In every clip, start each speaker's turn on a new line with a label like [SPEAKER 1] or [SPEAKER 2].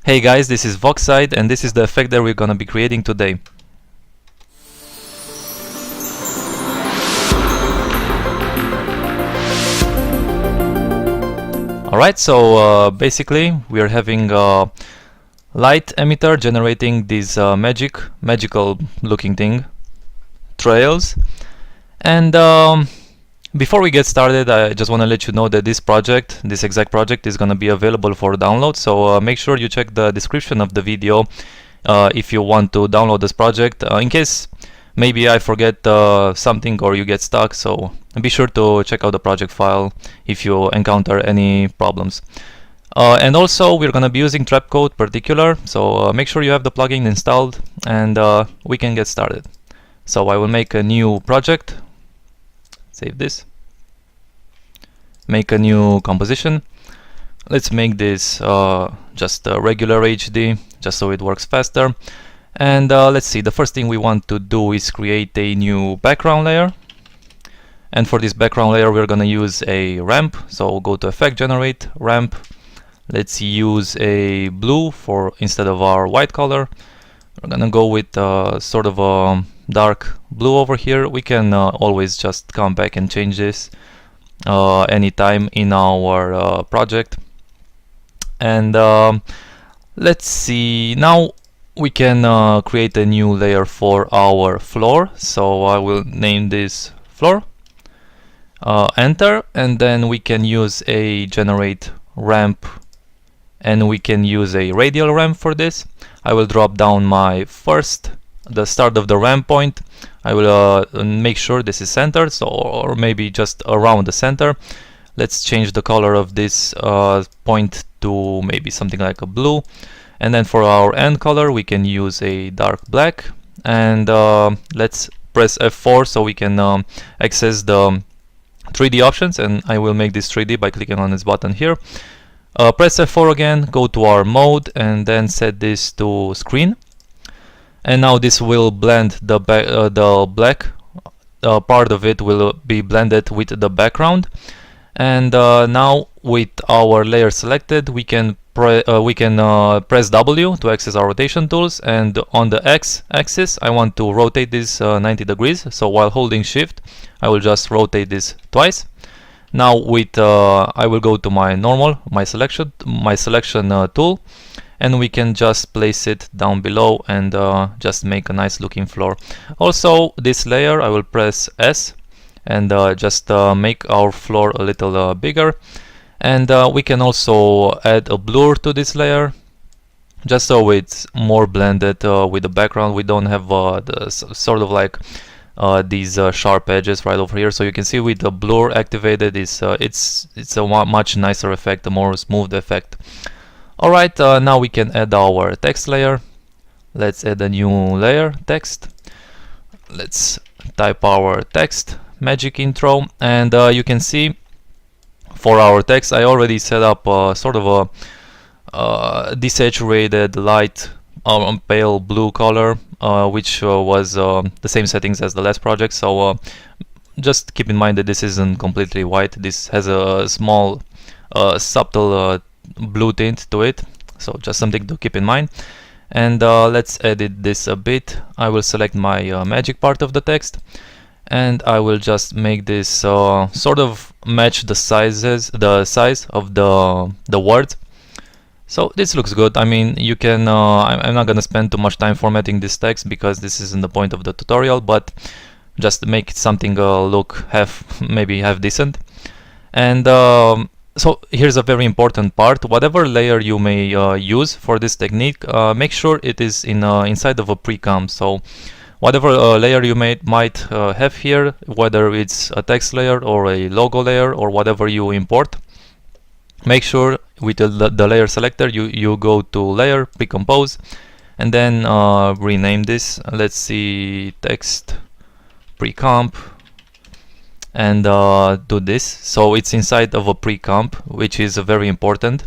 [SPEAKER 1] Hey guys, this is Voxide and this is the effect that we're gonna be creating today. Alright, so basically we are having a light emitter generating these magical looking thing, trails. And before we get started, I just want to let you know that this exact project is going to be available for download, so make sure you check the description of the video if you want to download this project, in case maybe I forget something or you get stuck. So be sure to check out the project file if you encounter any problems. And also we're going to be using Trapcode Particular, so make sure you have the plugin installed, and we can get started. So I will make a new project. Save this, make a new composition. Let's make this just a regular HD, just so it works faster. And let's see, the first thing we want to do is create a new background layer. And for this background layer we're gonna use a ramp, so go to Effect, Generate, Ramp. Let's use a blue for instead of our white color. We're gonna go with sort of a dark blue over here. We can always just come back and change this anytime in our project. And let's see, now we can create a new layer for our floor. So I will name this floor, enter, and then we can use a generate ramp, and we can use a radial ramp for this. I will drop down the start of the ramp point. I will make sure this is centered, so, or maybe just around the center. Let's change the color of this point to maybe something like a blue. And then for our end color we can use a dark black. And let's press F4 so we can access the 3D options, and I will make this 3D by clicking on this button here. Press F4 again, go to our mode, and then set this to screen. And now this will blend the black part of it will be blended with the background. And now with our layer selected, we can press W to access our rotation tools, and on the X axis I want to rotate this 90 degrees. So while holding Shift I will just rotate this twice. Now with I will go to my selection tool, and we can just place it down below and just make a nice looking floor. Also this layer I will press S and just make our floor a little bigger. And we can also add a blur to this layer, just so it's more blended with the background. We don't have the sort of like these sharp edges right over here. So you can see with the blur activated, it's a much nicer effect, a more smooth effect. Alright, now we can add our text layer. Let's add a new layer, text. Let's type our text, magic intro, and you can see for our text I already set up sort of a desaturated light pale blue color, which was the same settings as the last project. So just keep in mind that this isn't completely white. This has a small subtle blue tint to it, so just something to keep in mind. And let's edit this a bit. I will select my magic part of the text, and I will just make this sort of match the size of the words. So this looks good. I mean, you can I'm not gonna spend too much time formatting this text because this isn't the point of the tutorial, but just make something look maybe half decent. And so here's a very important part. Whatever layer you may use for this technique, make sure it is inside of a pre-comp. So whatever layer you might have here, whether it's a text layer or a logo layer or whatever you import, make sure with the layer selector you go to layer, pre-compose, and then rename this. Let's see, text pre-comp, and do this. So it's inside of a pre-comp, which is very important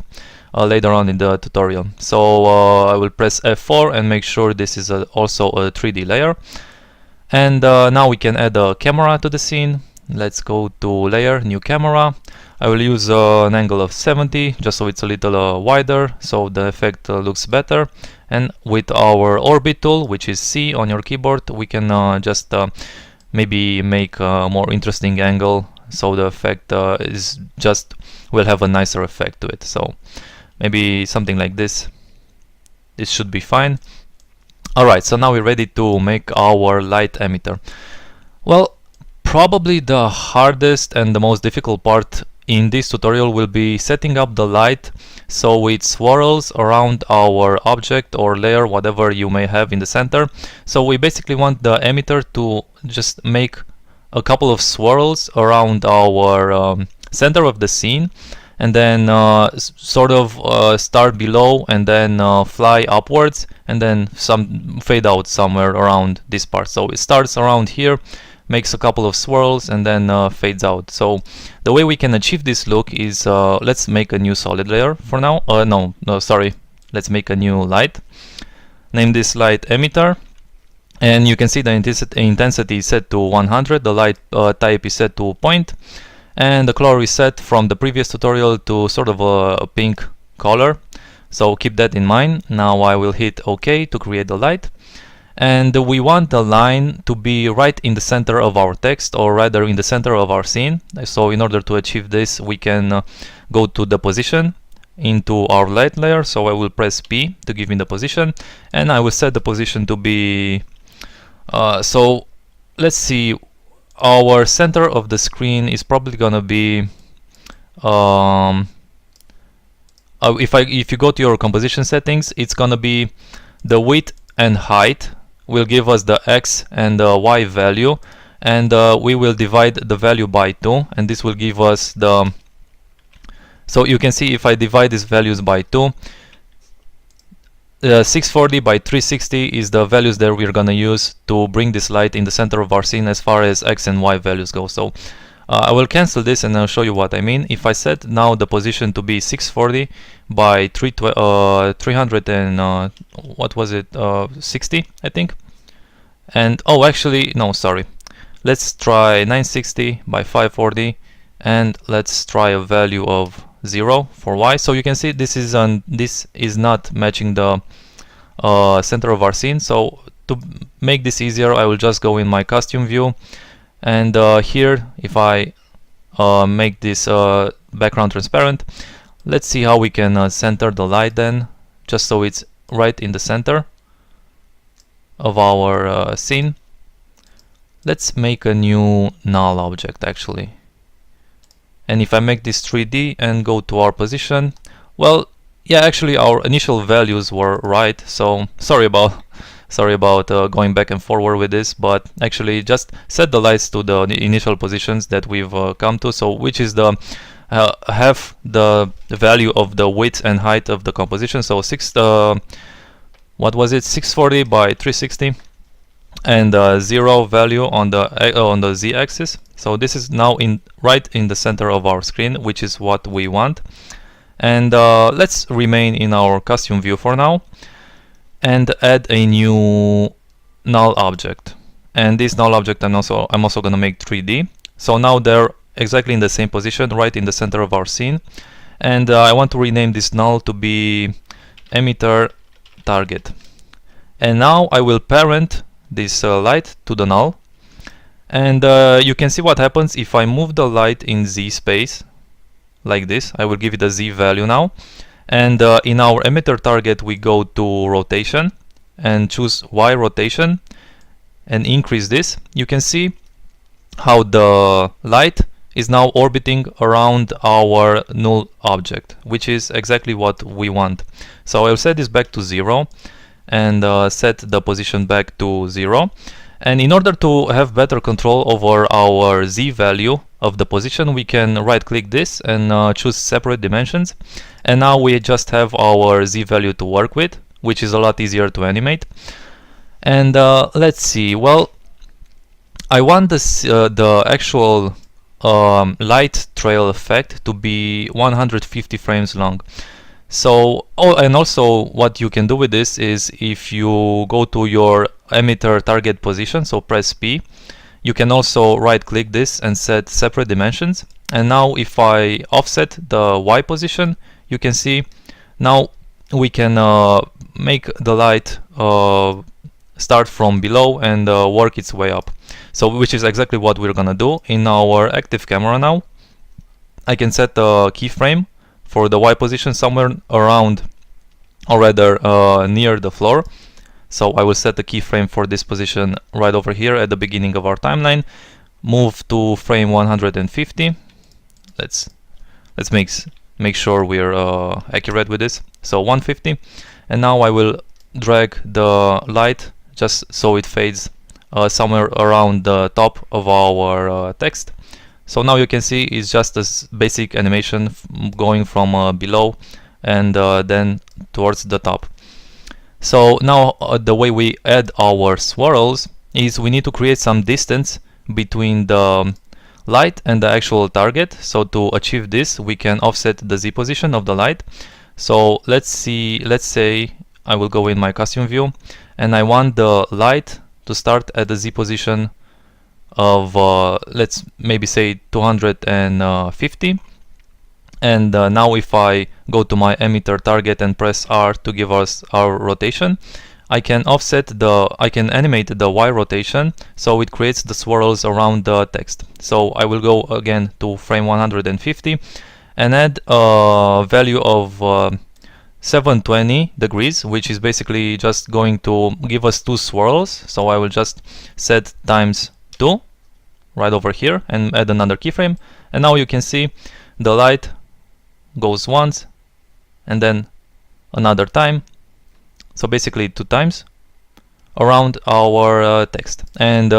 [SPEAKER 1] later on in the tutorial. So I will press F4 and make sure this is also a 3D layer. And now we can add a camera to the scene. Let's go to layer, new camera. I will use an angle of 70 just so it's a little wider, so the effect looks better. And with our orbit tool, which is C on your keyboard, we can just maybe make a more interesting angle, so the effect will have a nicer effect to it. So maybe something like this. This should be fine. Alright, so now we're ready to make our light emitter. Well, probably the hardest and the most difficult part in this tutorial will be setting up the light so it swirls around our object or layer, whatever you may have in the center. So we basically want the emitter to just make a couple of swirls around our center of the scene, and then sort of start below and then fly upwards, and then some fade out somewhere around this part. So it starts around here, makes a couple of swirls, and then fades out. So the way we can achieve this look is let's make a new solid layer for now. No, sorry, let's make a new light. Name this light emitter, and you can see the intensity is set to 100, the light type is set to point, and the color is set from the previous tutorial to sort of a pink color. So keep that in mind. Now I will hit OK to create the light. And we want the line to be right in the center of our text, or rather in the center of our scene. So in order to achieve this, we can go to the position into our light layer. So I will press P to give me the position, and I will set the position to be so let's see, our center of the screen is probably gonna be if you go to your composition settings, it's gonna be the width and height will give us the X and the Y value, and we will divide the value by 2, and this will give us the, so you can see if I divide these values by 2, 640 by 360 is the values that we're gonna use to bring this light in the center of our scene as far as X and Y values go. So I will cancel this and I'll show you what I mean. If I set now the position to be 640 by 300 and what was it, 60 I think, and oh actually no, sorry, let's try 960 by 540, and let's try a value of 0 for Y. So you can see this is not matching the center of our scene. So to make this easier, I will just go in my costume view, and here if I make this background transparent, let's see how we can center the light then, just so it's right in the center of our scene. Let's make a new null object actually, and if I make this 3D and go to our position, well, yeah, actually our initial values were right, so sorry about going back and forward with this, but actually just set the lights to the initial positions that we've come to, so which is the half the value of the width and height of the composition. So what was it, 640 by 360, and 0 value on the z-axis. So this is now right in the center of our screen, which is what we want. And let's remain in our costume view for now and add a new null object. And this null object I'm also gonna make 3D. So now they're exactly in the same position, right in the center of our scene. And I want to rename this null to be emitter target. And now I will parent this light to the null, and you can see what happens if I move the light in Z space like this. I will give it a Z value now, and in our emitter target we go to rotation and choose Y rotation and increase this. You can see how the light is now orbiting around our null object, which is exactly what we want. So I'll set this back to 0 and set the position back to 0. And in order to have better control over our Z value of the position, we can right click this and choose separate dimensions. And now we just have our Z value to work with, which is a lot easier to animate. And let's see, well, I want this, the actual light trail effect to be 150 frames long. So, oh, and also what you can do with this is if you go to your emitter target position, so press P, You can also right click this and set separate dimensions. And now if I offset the Y position, you can see now we can make the light start from below and work its way up. So which is exactly what we're gonna do in our active camera now. I can set a keyframe for the Y position somewhere around, or rather near the floor. So I will set the keyframe for this position right over here at the beginning of our timeline. Move to frame 150. Let's make sure we're accurate with this. So 150, and now I will drag the light just so it fades somewhere around the top of our text. So now you can see it's just a basic animation going from below and then towards the top. So now the way we add our swirls is we need to create some distance between the light and the actual target. So to achieve this, we can offset the Z position of the light. So let's say I will go in my costume view and I want the light to start at the Z position of let's maybe say 250. And now if I go to my emitter target and press R to give us our rotation, I can animate the Y rotation so it creates the swirls around the text. So I will go again to frame 150 and add a value of 720 degrees, which is basically just going to give us 2 swirls. So I will just set times 2 right over here and add another keyframe, and now you can see the light goes once and then another time, so basically 2 times around our text. And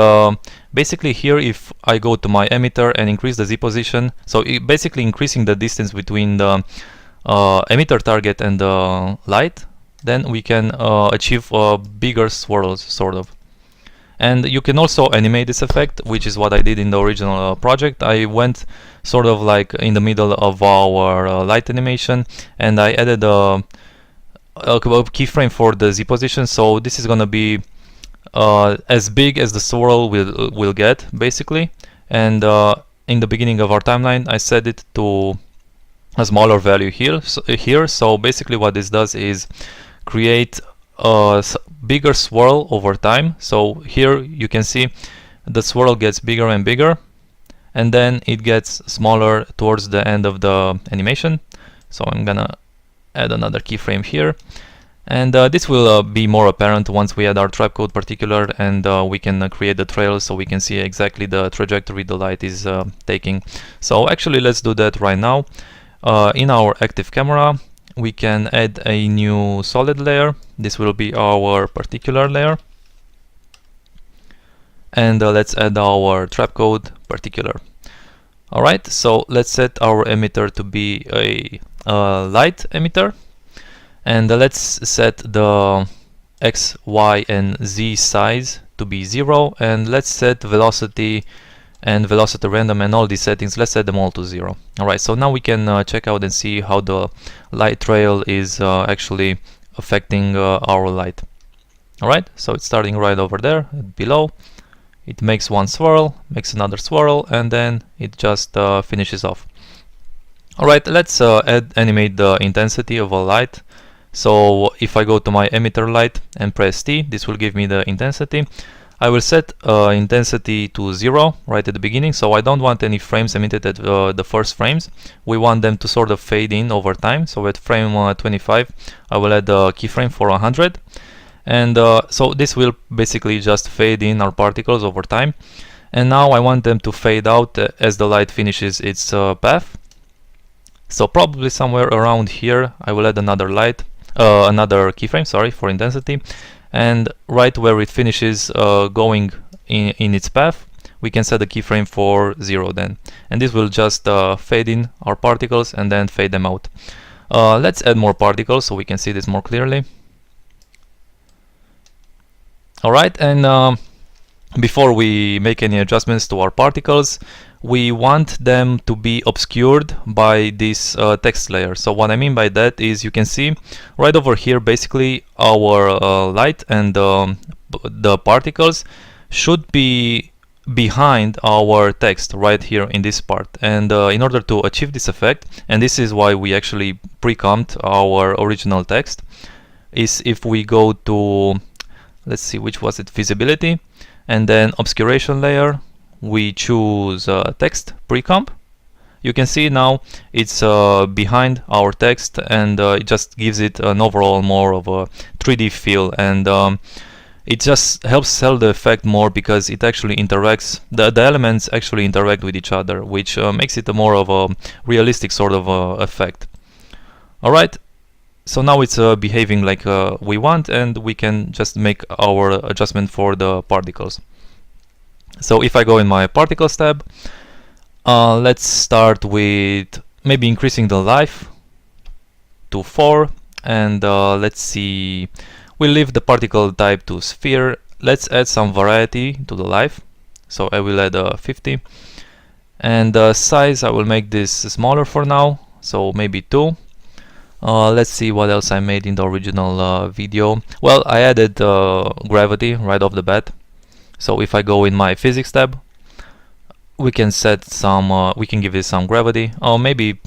[SPEAKER 1] basically here if I go to my emitter and increase the Z position, so basically increasing the distance between the emitter target and the light, then we can achieve bigger swirls sort of. And you can also animate this effect, which is what I did in the original project. I went sort of like in the middle of our light animation and I added a keyframe for the Z position. So this is gonna be as big as the swirl will get basically. And in the beginning of our timeline, I set it to a smaller value here. So basically what this does is create a bigger swirl over time. So here you can see the swirl gets bigger and bigger, and then it gets smaller towards the end of the animation. So I'm gonna add another keyframe here, and this will be more apparent once we add our trapcode particular and we can create the trail so we can see exactly the trajectory the light is taking. So actually let's do that right now. In our active camera we can add a new solid layer. This will be our particular layer, and let's add our trapcode particular. Alright, so let's set our emitter to be a light emitter, and let's set the X, Y and Z size to be 0, and let's set velocity and velocity random and all these settings, let's set them all to 0. Alright, so now we can check out and see how the light trail is actually affecting our light. Alright, so it's starting right over there below. It makes one swirl, makes another swirl, and then it just finishes off. Alright, let's animate the intensity of a light. So if I go to my emitter light and press T, this will give me the intensity. I will set intensity to 0 right at the beginning, so I don't want any frames emitted at the first frames. We want them to sort of fade in over time. So at frame 25 I will add a keyframe for 100, and so this will basically just fade in our particles over time. And now I want them to fade out as the light finishes its path. So probably somewhere around here I will add another keyframe, sorry, for intensity. And right where it finishes going in its path, we can set a keyframe for 0 then, and this will just fade in our particles and then fade them out. Let's add more particles so we can see this more clearly. Alright, and before we make any adjustments to our particles, we want them to be obscured by this text layer. So what I mean by that is you can see right over here basically our light and the particles should be behind our text right here in this part. And in order to achieve this effect, and this is why we actually pre-comped our original text, is if we go to, let's see, which was it, visibility, and then obscuration layer, we choose text pre-comp. You can see now it's behind our text, and it just gives it an overall more of a 3D feel, and it just helps sell the effect more because it actually interacts, the elements actually interact with each other, which makes it a more of a realistic sort of effect. Alright, so now it's behaving like we want, and we can just make our adjustment for the particles. So if I go in my particles tab, let's start with maybe increasing the life to 4, and let's see, we'll leave the particle type to sphere. Let's add some variety to the life, so I will add 50, and size I will make this smaller for now, so maybe 2. Let's see what else I made in the original video. Well, I added gravity right off the bat, so if I go in my physics tab, we can set some, we can give it some gravity, or maybe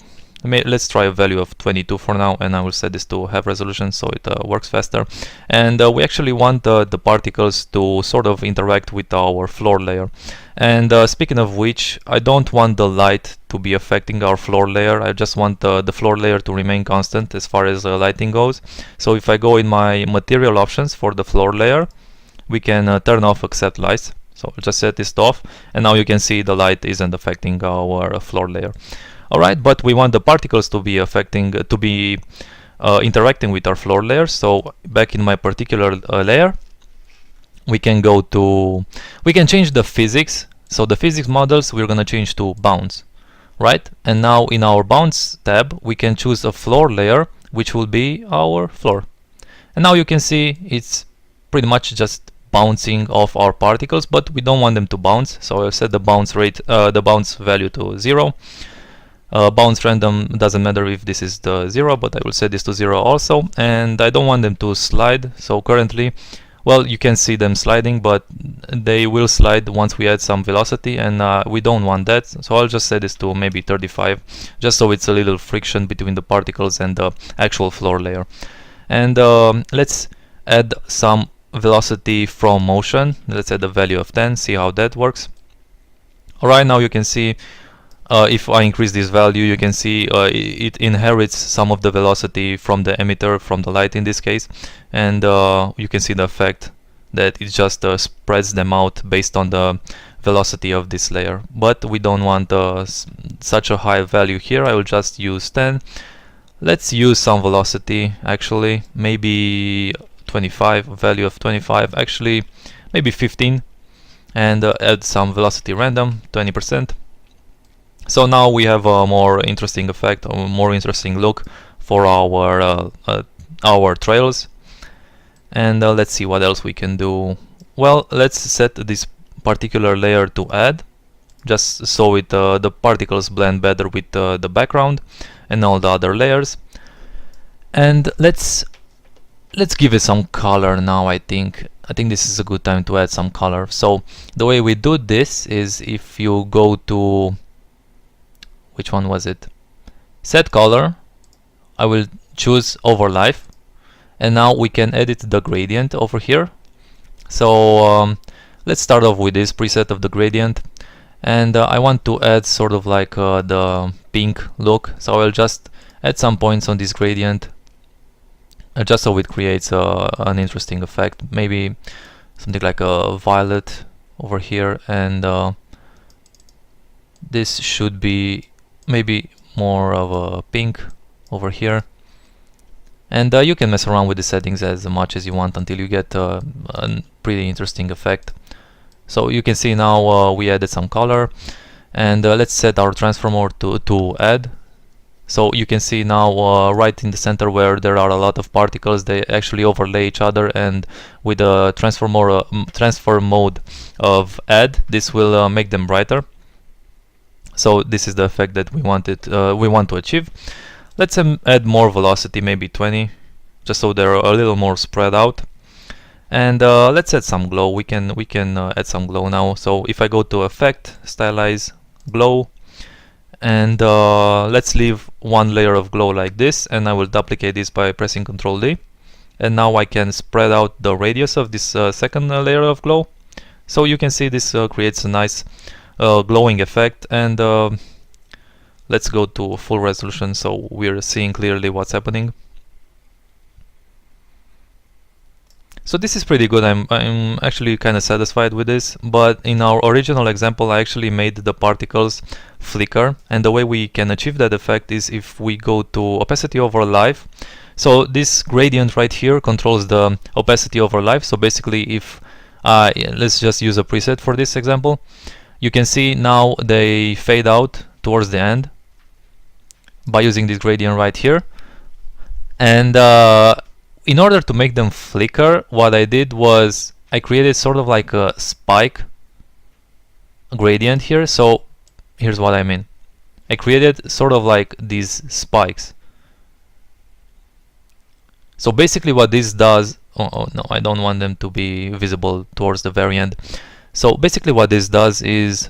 [SPEAKER 1] let's try a value of 22 for now, and I will set this to half resolution so it works faster. And we actually want the particles to sort of interact with our floor layer. And speaking of which, I don't want the light to be affecting our floor layer. I just want the floor layer to remain constant as far as lighting goes. So if I go in my material options for the floor layer, we can turn off accept lights. So I'll just set this off, and now you can see the light isn't affecting our floor layer. Alright, but we want the particles to be affecting, interacting with our floor layer. So back in my particular layer, we can go to, we can change the physics. So the physics models we're gonna change to bounds, right? And now in our bounds tab, we can choose a floor layer, which will be our floor. And now you can see it's pretty much just bouncing off our particles, but we don't want them to bounce, so I'll set the bounce rate, the bounce value to 0. Bounce random doesn't matter if this is the 0, but I will set this to 0 also. And I don't want them to slide, so currently, well, you can see them sliding, but they will slide once we add some velocity, and we don't want that, so I'll just set this to maybe 35, just so it's a little friction between the particles and the actual floor layer. And let's add some velocity from motion. Let's add a value of 10, see how that works. Alright, now you can see if I increase this value, you can see it inherits some of the velocity from the emitter, from the light in this case, and you can see the effect that it just spreads them out based on the velocity of this layer. But we don't want such a high value here. I will just use 10. Let's use some velocity, actually, maybe 25, value of 25, actually maybe 15, and add some velocity random, 20%. So now we have a more interesting effect, a more interesting look for our trails. And let's see what else we can do. Well, let's set this particular layer to add, just so it the particles blend better with the background and all the other layers. And let's give it some color now. I think this is a good time to add some color. So the way we do this is, if you go to, which one was it? Set color. I will choose overlife, and now we can edit the gradient over here. So let's start off with this preset of the gradient, and I want to add sort of like the pink look. So I'll just add some points on this gradient, just so it creates an interesting effect. Maybe something like a violet over here, and this should be maybe more of a pink over here. And you can mess around with the settings as much as you want until you get a pretty interesting effect. So you can see now we added some color, and let's set our transformer to add. So you can see now right in the center where there are a lot of particles, they actually overlay each other, and with the transform mode of add, this will make them brighter. So this is the effect that we want to achieve. Let's add more velocity, maybe 20, just so they're a little more spread out. And let's add some glow. We can add some glow now. So if I go to Effect, Stylize, Glow, and let's leave one layer of glow like this, and I will duplicate this by pressing Ctrl D. And now I can spread out the radius of this second layer of glow. So you can see this creates a nice glowing effect. And let's go to full resolution so we're seeing clearly what's happening. So this is pretty good. I'm actually kind of satisfied with this, but in our original example I actually made the particles flicker, and the way we can achieve that effect is if we go to opacity over life. So this gradient right here controls the opacity over life. So basically if let's just use a preset for this example, you can see now they fade out towards the end by using this gradient right here. And in order to make them flicker, what I did was I created sort of like a spike gradient here. So here's what I mean. I created sort of like these spikes. So basically what this does, oh no, I don't want them to be visible towards the very end. So basically what this does is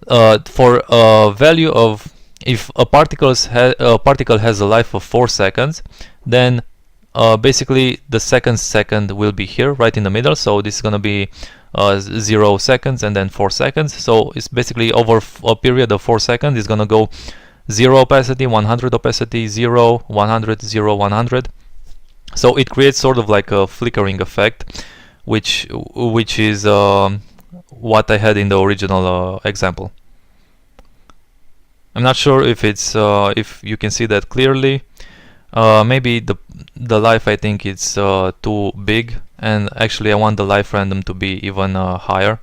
[SPEAKER 1] for a value of, if a particle has a life of 4 seconds, then basically the second will be here right in the middle. So this is going to be 0 seconds and then 4 seconds. So it's basically over a period of 4 seconds it's going to go 0 opacity, 100 opacity, 0, 100, 0, 100. So it creates sort of like a flickering effect, which is what I had in the original example. I'm not sure if it's if you can see that clearly. Maybe the life, I think it's too big, and actually I want the life random to be even higher.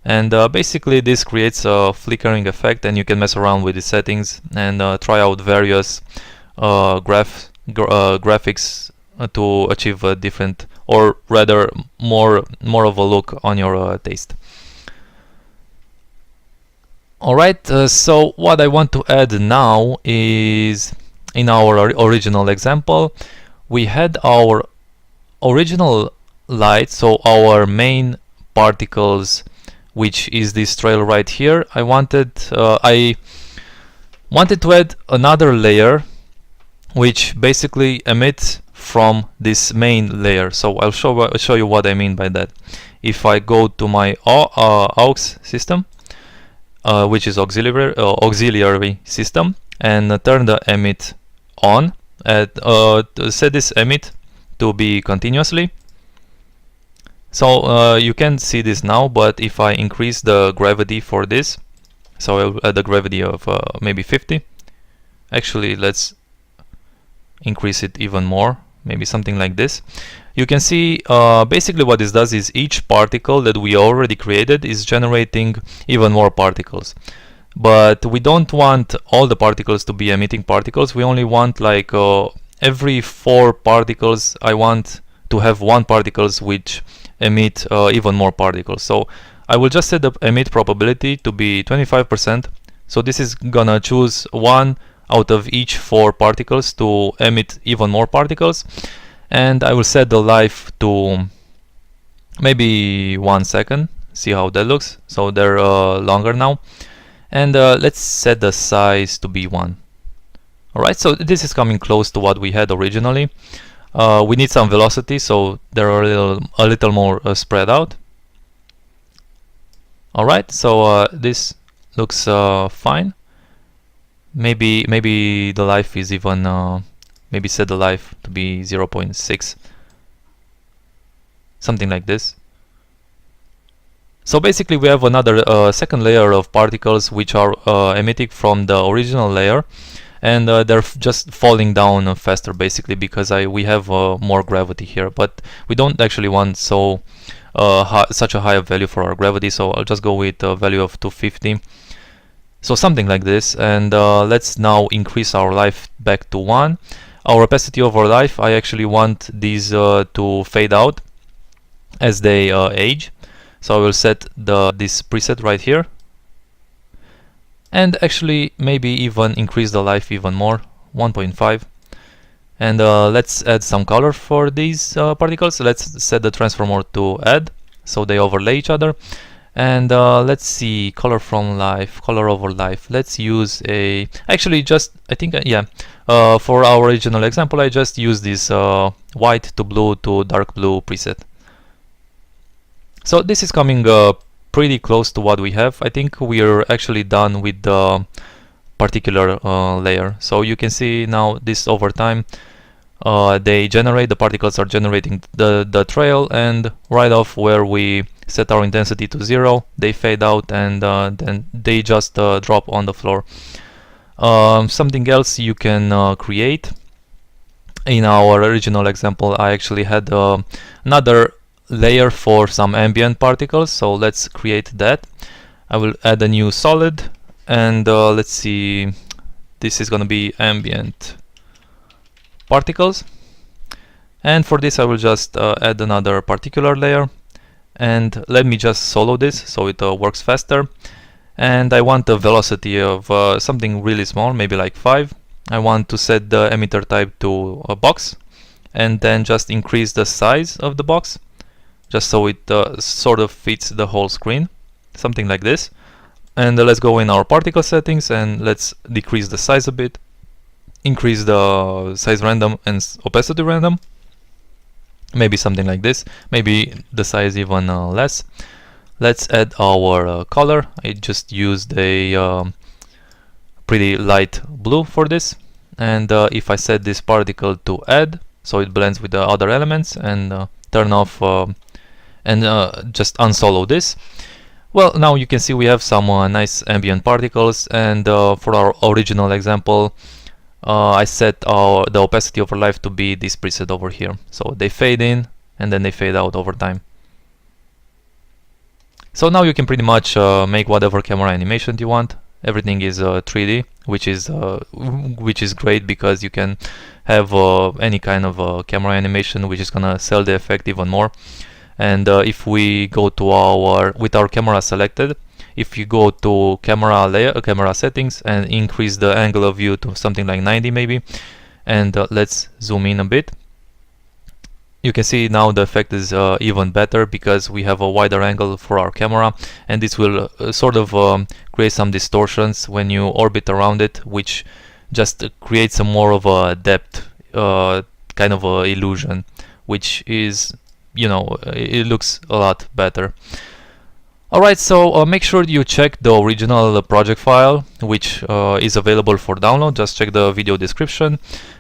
[SPEAKER 1] And basically this creates a flickering effect, and you can mess around with the settings and try out various graphics to achieve a different, or rather more of a look on your taste. Alright, so what I want to add now is, in our original example, we had our original light, so our main particles, which is this trail right here. I wanted to add another layer which basically emits from this main layer. So I'll show you what I mean by that. If I go to my aux system, which is auxiliary system, and turn the emit on, set this emit to be continuously. So you can see this now, but if I increase the gravity for this, so I'll add a gravity of maybe 50. Actually, let's increase it even more, maybe something like this. You can see basically what this does is each particle that we already created is generating even more particles. But we don't want all the particles to be emitting particles. We only want like every 4 particles I want to have 1 particles which emit even more particles. So I will just set the emit probability to be 25%. So this is gonna choose 1 out of each 4 particles to emit even more particles. And I will set the life to maybe 1 second. See how that looks. So they're longer now. And let's set the size to be 1. Alright, so this is coming close to what we had originally. We need some velocity, so they're a little more spread out. Alright, so this looks fine. Maybe the life is even maybe set the life to be 0.6, something like this. So basically we have another second layer of particles which are emitting from the original layer, and they're just falling down faster basically because we have more gravity here, but we don't actually want such a high value for our gravity, so I'll just go with a value of 250. So something like this, and let's now increase our life back to 1. Our opacity over life, I actually want these to fade out as they age. So I will set this preset right here, and actually maybe even increase the life even more, 1.5, And let's add some color for these particles. Let's set the transform mode to add, so they overlay each other. And let's see, color from life, color over life. Let's use a, actually just, I think, yeah, for our original example, I just used this white to blue to dark blue preset. So this is coming pretty close to what we have. I think we are actually done with the particular layer. So you can see now this over time, they generate, the particles are generating the trail, and right off where we set our intensity to 0, they fade out, and then they just drop on the floor. Something else you can create. In our original example, I actually had another layer for some ambient particles, so let's create that. I will add a new solid, and let's see, this is gonna be ambient particles, and for this I will just add another particular layer, and let me just solo this so it works faster. And I want a velocity of something really small, maybe like 5. I want to set the emitter type to a box, and then just increase the size of the box just so it sort of fits the whole screen, something like this. And let's go in our particle settings and let's decrease the size a bit, increase the size random and opacity random, maybe something like this, maybe the size even less. Let's add our color. I just used a pretty light blue for this, and if I set this particle to add, so it blends with the other elements, and turn off and just unsolo this, well, now you can see we have some nice ambient particles. And for our original example, I set the opacity over life to be this preset over here, so they fade in and then they fade out over time. So now you can pretty much make whatever camera animation you want. Everything is 3D, which is great, because you can have any kind of camera animation, which is gonna sell the effect even more. And if we go to our, with our camera selected, if you go to camera layer, camera settings, and increase the angle of view to something like 90 maybe, and let's zoom in a bit, you can see now the effect is even better, because we have a wider angle for our camera, and this will sort of create some distortions when you orbit around it, which just creates a more of a depth kind of a illusion, which is, you know, it looks a lot better. Alright, so make sure you check the original project file, which is available for download. Just check the video description.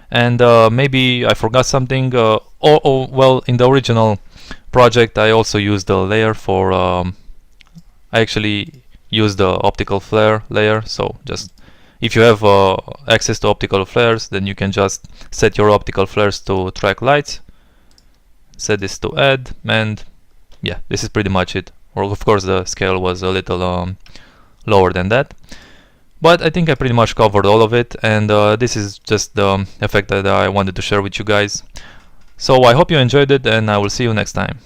[SPEAKER 1] And maybe I forgot something, or well, in the original project I also used the layer for, I actually used the optical flare layer. So just, if you have access to optical flares, then you can just set your optical flares to track lights, set this to add, and yeah, this is pretty much it. Or of course the scale was a little lower than that, but I think I pretty much covered all of it, and this is just the effect that I wanted to share with you guys. So I hope you enjoyed it, and I will see you next time.